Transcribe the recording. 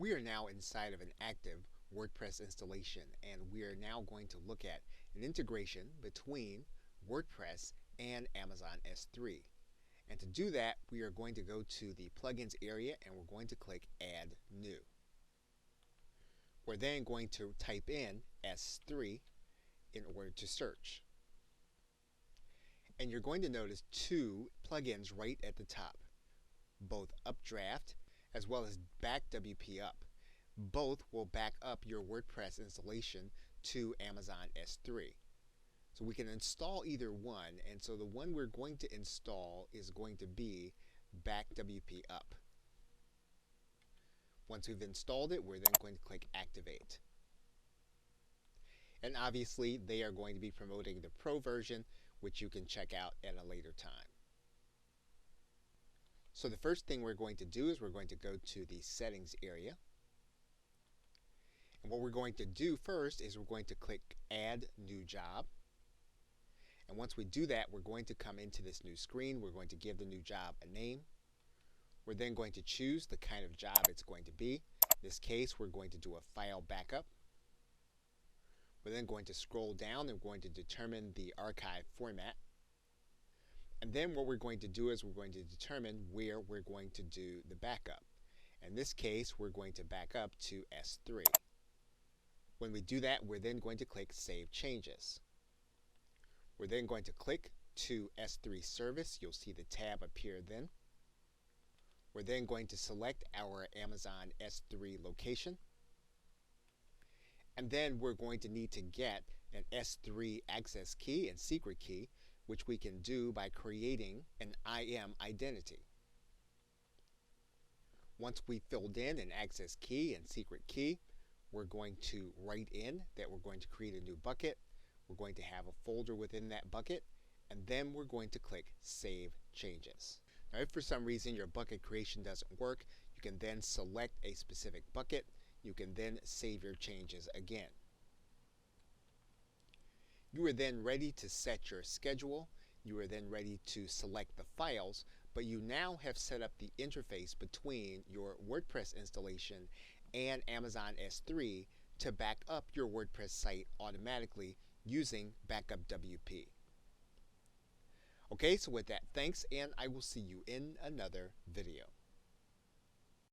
We are now inside of an active WordPress installation, and we are now going to look at an integration between WordPress and Amazon S3. And to do that, we are going to go to the plugins area and we're going to click Add New. We're then going to type in S3 in order to search. And you're going to notice two plugins right at the top, both Updraft as well as Back WP Up. Both will back up your WordPress installation to Amazon S3. So we can install either one, and so the one we're going to install is going to be Back WP Up. Once we've installed it, we're then going to click Activate. And obviously they are going to be promoting the Pro version, which you can check out at a later time. So the first thing we're going to do is we're going to go to the settings area. And what we're going to do first is we're going to click Add New Job. And once we do that, we're going to come into this new screen. We're going to give the new job a name. We're then going to choose the kind of job it's going to be. In this case, we're going to do a file backup. We're then going to scroll down and we're going to determine the archive format. And then what we're going to do is we're going to determine where we're going to do the backup. In this case, we're going to back up to S3. When we do that, we're then going to click Save Changes. We're then going to click to S3 Service. You'll see the tab appear then. We're then going to select our Amazon S3 location. And then we're going to need to get an S3 access key and secret key, which we can do by creating an IM identity. Once we've filled in an access key and secret key, we're going to write in that we're going to create a new bucket. We're going to have a folder within that bucket, and then we're going to click Save Changes. Now, if for some reason your bucket creation doesn't work, you can then select a specific bucket. You can then save your changes again. You are then ready to set your schedule. You are then ready to select the files, but you now have set up the interface between your WordPress installation and Amazon S3 to back up your WordPress site automatically using Backup WP. Okay, so with that, thanks, and I will see you in another video.